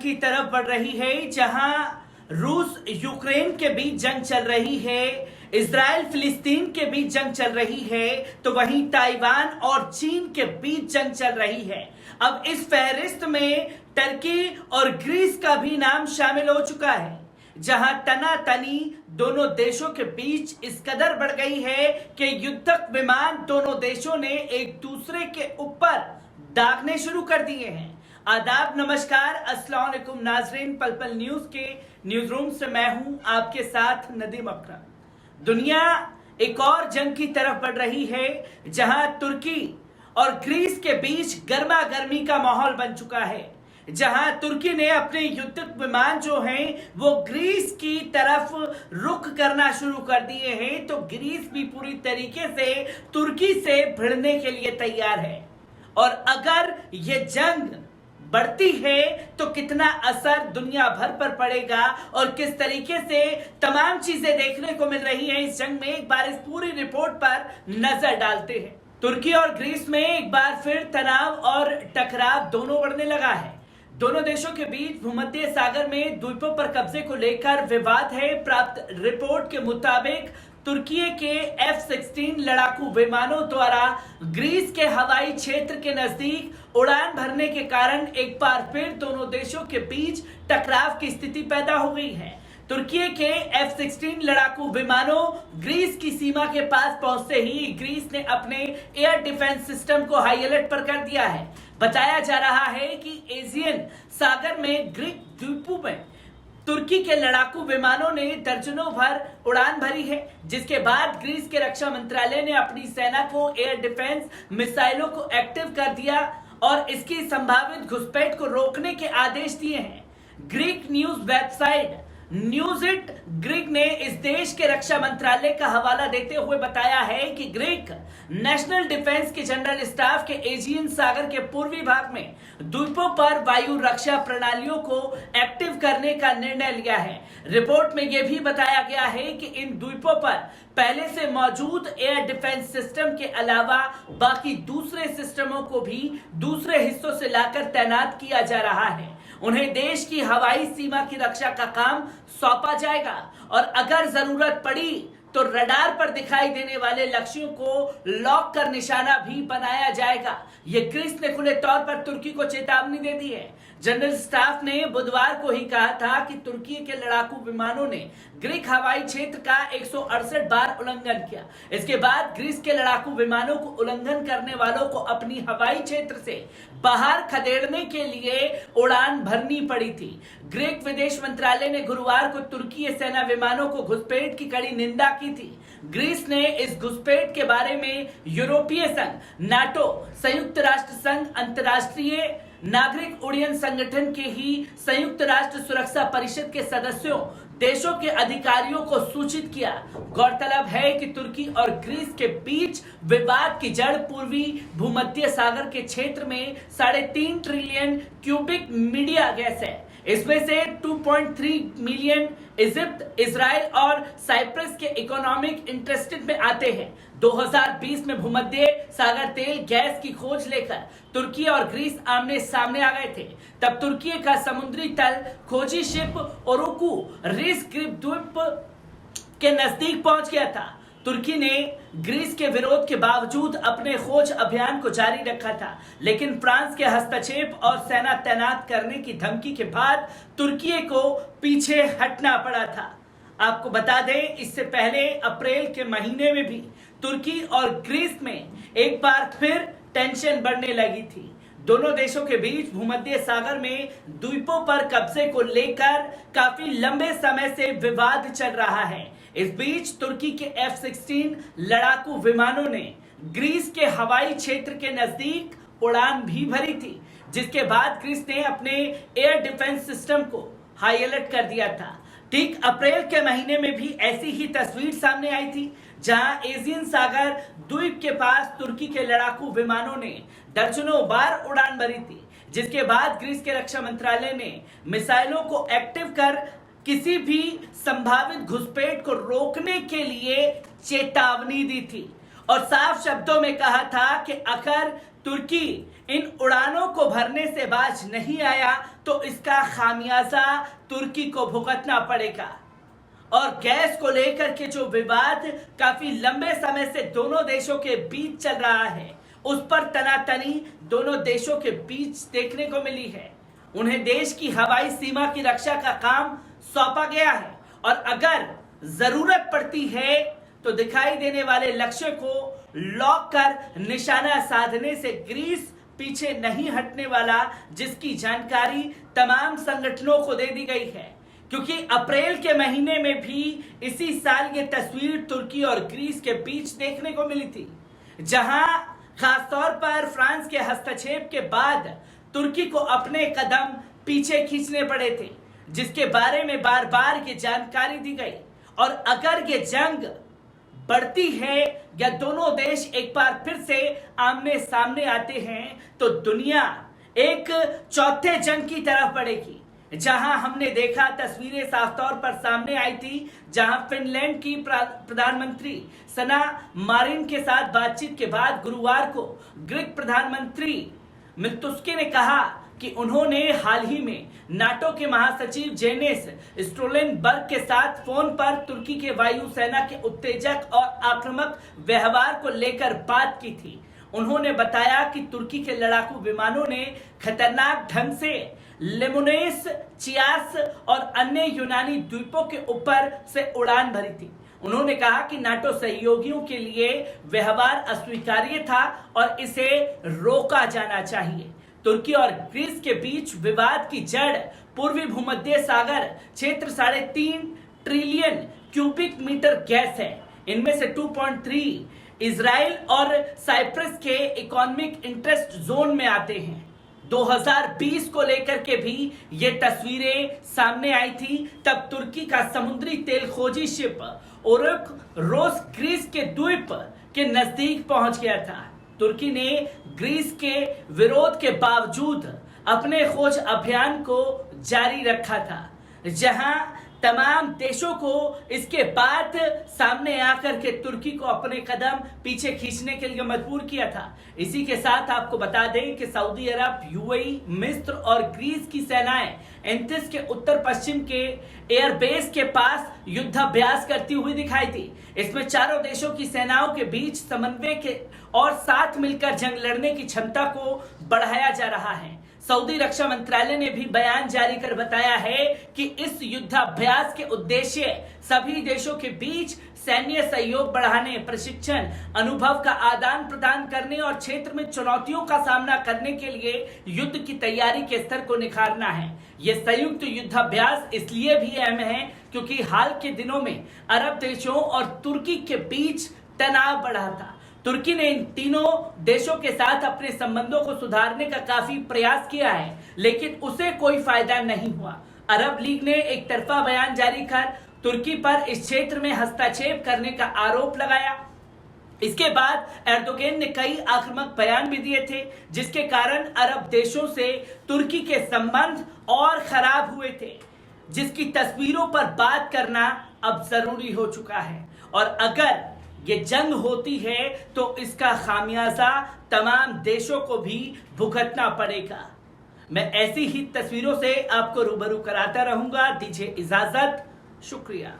की तरफ बढ़ रही है, जहां रूस यूक्रेन के बीच जंग चल रही है, इजराइल फिलिस्तीन के बीच जंग चल रही है, तो वहीं ताइवान और चीन के बीच जंग चल रही है। अब इस फहरिस्त में टर्की और ग्रीस का भी नाम शामिल हो चुका है, जहां तनातनी दोनों देशों के बीच इस कदर बढ़ गई है कि युद्धक विमान दोनों देशों ने एक दूसरे के ऊपर दागने शुरू कर दिए हैं। आदाब, नमस्कार, अस्सलाम वालेकुम नाजरीन। पल पल न्यूज के न्यूज रूम से मैं हूं आपके साथ नदीम अकरम। दुनिया एक और जंग की तरफ बढ़ रही है, जहां तुर्की और ग्रीस के बीच गर्मा गर्मी का माहौल बन चुका है, जहां तुर्की ने अपने युद्धक विमान जो हैं वो ग्रीस की तरफ रुख करना शुरू कर दिए हैं, तो ग्रीस भी पूरी तरीके से तुर्की से भिड़ने के लिए तैयार है। और अगर ये जंग बढ़ती है तो कितना असर दुनिया भर पर पड़ेगा और किस तरीके से तमाम चीजें देखने को मिल रही हैं इस जंग में, एक बार इस पूरी रिपोर्ट पर नजर डालते हैं। तुर्की और ग्रीस में एक बार फिर तनाव और टकराव दोनों बढ़ने लगा है। दोनों देशों के बीच भूमध्य सागर में द्वीपों पर कब्जे को लेकर विवाद है। प्राप्त रिपोर्ट के मुताबिक तुर्की के F-16 लड़ाकू विमानों द्वारा ग्रीस के हवाई क्षेत्र के नजदीक उड़ान भरने के कारण एक बार फिर दोनों देशों के बीच टकराव की स्थिति पैदा हो गई है। तुर्की के F-16 लड़ाकू विमानों ग्रीस की सीमा के पास पहुंचते ही ग्रीस ने अपने एयर डिफेंस सिस्टम को हाई अलर्ट पर कर दिया है। बताया जा रहा है कि एजियन सागर में ग्रीक द्वीपों में तुर्की के लड़ाकू विमानों ने दर्जनों भर उड़ान भरी है, जिसके बाद ग्रीस के रक्षा मंत्रालय ने अपनी सेना को एयर डिफेंस मिसाइलों को एक्टिव कर दिया और इसकी संभावित घुसपैठ को रोकने के आदेश दिए हैं। Greek news website news it Greek ने इस देश के रक्षा मंत्रालय का हवाला देते हुए बताया है कि ग्रीक नेशनल डिफेंस के जनरल स्टाफ के एजियन सागर के पूर्वी भाग में द्वीपों पर वायु रक्षा प्रणालियों को एक्टिव करने का निर्णय लिया है। रिपोर्ट में यह भी बताया गया है कि इन द्वीपों पर पहले से मौजूद एयर डिफेंस सिस्टम के अलावा बाकी दूसरे सिस्टमों को भी दूसरे हिस्सों से लाकर तैनात किया जा रहा है। उन्हें देश की हवाई सीमा की रक्षा का काम सौंपा जाएगा और अगर जरूरत पड़ी तो रडार पर दिखाई देने वाले लक्ष्यों को लॉक कर निशाना भी बनाया जाएगा। ये ग्रीस ने खुले तौर पर तुर्की को चेतावनी दे दी है। जनरल स्टाफ ने बुधवार को ही कहा था कि तुर्की के लड़ाकू विमानों ने ग्रीक हवाई क्षेत्र का 168 बार उल्लंघन किया। इसके बाद ग्रीस के लड़ाकू विमानों को उल्लंघन करने वालों को अपनी हवाई क्षेत्र से बाहर खदेड़ने के लिए उड़ान भरनी पड़ी थी। ग्रीक विदेश मंत्रालय ने गुरुवार को तुर्की सेना विमानों को घुसपैठ की कड़ी निंदा की थी। ग्रीस ने इस घुसपैठ के बारे में यूरोपीय संघ, नाटो, संयुक्त राष्ट्र संघ, अंतर्राष्ट्रीय नागरिक उड्डयन संगठन के ही संयुक्त राष्ट्र सुरक्षा परिषद के सदस्यों देशों के अधिकारियों को सूचित किया। गौरतलब है कि तुर्की और ग्रीस के बीच विवाद की जड़ पूर्वी भूमध्य सागर के क्षेत्र में 3.5 ट्रिलियन क्यूबिक मीडिया गैस है। इसमें से 2.3 मिलियन इजिप्ट, इजराइल और साइप्रस के इकोनॉमिक इंटरेस्ट में आते हैं। 2020 में भूमध्य सागर तेल गैस की खोज लेकर तुर्की और ग्रीस आमने सामने आ गए थे। तब तुर्की का समुद्री तल खोजी शिप ओरुकू रीस द्वीप के नजदीक पहुंच गया था। तुर्की ने ग्रीस के विरोध के बावजूद अपने खोज अभियान को जारी रखा था, लेकिन फ्रांस के हस्तक्षेप और सेना तैनात करने की धमकी के बाद तुर्की को पीछे हटना पड़ा था। आपको बता दें, इससे पहले अप्रैल के महीने में भी तुर्की और ग्रीस में एक बार फिर टेंशन बढ़ने लगी थी। दोनों देशों के बीच भूमध्य सागर में द्वीपों पर कब्जे को लेकर काफी लंबे समय से विवाद चल रहा है। इस बीच तुर्की के F-16 लड़ाकू विमानों ने ग्रीस के हवाई क्षेत्र के नजदीक उड़ान भी भरी थी, जिसके बाद ग्रीस ने अपने एयर डिफेंस सिस्टम को हाई अलर्ट कर दिया था। ठीक अप्रैल के महीने में भी ऐसी ही तस्वीर सामने आई थी, जहां एजियन सागर द्वीप के पास तुर्की के लड़ाकू विमानों ने दर्जनों बार उड़ान भरी थी, जिसके बाद ग्रीस के रक्षा मंत्रालय ने मिसाइलों को एक्टिव कर किसी भी संभावित घुसपैठ को रोकने के लिए चेतावनी दी थी और साफ शब्दों में कहा था कि अगर तुर्की इन उड़ानों को भरने से बाज नहीं आया तो इसका खामियाजा तुर्की को भुगतना पड़ेगा। और गैस को लेकर के जो विवाद काफी लंबे समय से दोनों देशों के बीच चल रहा है, उस पर तनातनी दोनों देशों के बीच देखने को मिली है। उन्हें देश की हवाई सीमा की रक्षा का काम सौंपा गया है और अगर जरूरत पड़ती है तो दिखाई देने वाले लक्ष्य को लॉक कर निशाना साधने से ग्रीस पीछे नहीं हटने वाला, जिसकी जानकारी तमाम संगठनों को दे दी गई है। क्योंकि अप्रैल के महीने में भी इसी साल ये तस्वीर तुर्की और ग्रीस के बीच देखने को मिली थी, जहां खासतौर पर फ्रांस के हस्तक्षेप के बाद तुर्की को अपने कदम पीछे खींचने पड़े थे, जिसके बारे में बार बार ये जानकारी दी गई। और अगर ये जंग बढ़ती है या दोनों देश एक बार फिर से आमने सामने आते हैं तो दुनिया एक चौथे जंग की तरफ बढ़ेगी, जहां हमने देखा तस्वीरें साफ तौर पर सामने आई थी, जहां फिनलैंड की प्रधानमंत्री सना मारिन के साथ बातचीत के बाद गुरुवार को ग्रीक प्रधानमंत्री मित्सुताकिस ने कहा कि उन्होंने हाल ही में नाटो के महासचिव जेनेस स्टोलटेनबर्ग के साथ फोन पर तुर्की के वायुसेना के उत्तेजक और आक्रामक व्यवहार को लेकर बात की थी। उन्होंने बताया कि तुर्की के लड़ाकू विमानों ने खतरनाक ढंग से लेमोनेस, चियास और अन्य यूनानी द्वीपों के ऊपर से उड़ान भरी थी। उन्होंने कहा कि नाटो सहयोगियों के लिए व्यवहार अस्वीकार्य था और इसे रोका जाना चाहिए। तुर्की और ग्रीस के बीच विवाद की जड़ पूर्वी भूमध्य सागर क्षेत्र 3.5 ट्रिलियन क्यूबिक मीटर गैस है। इनमें से 2.3 इजराइल और साइप्रस के इकोनॉमिक इंटरेस्ट जोन में आते हैं। 2020 को लेकर के भी ये तस्वीरें सामने आई थी, तब तुर्की का समुद्री तेल खोजी शिप ओरक रोस ग्रीस के द्वीप के नजदीक पहुंच गया था। तुर्की ने ग्रीस के विरोध के बावजूद अपने खोज अभियान को जारी रखा था, जहां तमाम देशों को इसके बाद सामने आकर के तुर्की को अपने कदम पीछे खींचने के लिए मजबूर किया था। इसी के साथ आपको बता दें कि सऊदी अरब, यूएई, मिस्र और ग्रीस की सेनाएं एंथिस के उत्तर पश्चिम के एयरबेस के पास युद्धाभ्यास करती हुई दिखाई दी। इसमें चारों देशों की सेनाओं के बीच समन्वय के और साथ मिलकर जंग लड़ने की क्षमता को बढ़ाया जा रहा है। सऊदी रक्षा मंत्रालय ने भी बयान जारी कर बताया है कि इस युद्धाभ्यास के उद्देश्य सभी देशों के बीच सैन्य सहयोग बढ़ाने, प्रशिक्षण, अनुभव का आदान प्रदान करने और क्षेत्र में चुनौतियों का सामना करने के लिए युद्ध की तैयारी के स्तर को निखारना है। यह संयुक्त युद्धाभ्यास इसलिए भी अहम है क्योंकि हाल के दिनों में अरब देशों और तुर्की के बीच तनाव बढ़ा था। तुर्की ने इन तीनों देशों के साथ अपने संबंधों को सुधारने का काफी प्रयास किया है, लेकिन उसे कोई फायदा नहीं हुआ। अरब लीग ने एक तरफा बयान जारी कर तुर्की पर इस क्षेत्र में हस्तक्षेप करने का आरोप लगाया। इसके बाद एर्दोगन ने कई आक्रामक बयान भी दिए थे, जिसके कारण अरब देशों से तुर्की के संबंध और खराब हुए थे, जिसकी तस्वीरों पर बात करना अब जरूरी हो चुका है। और अगर ये जंग होती है तो इसका खामियाजा तमाम देशों को भी भुगतना पड़ेगा। मैं ऐसी ही तस्वीरों से आपको रूबरू कराता रहूंगा। दीजिए इजाजत, शुक्रिया।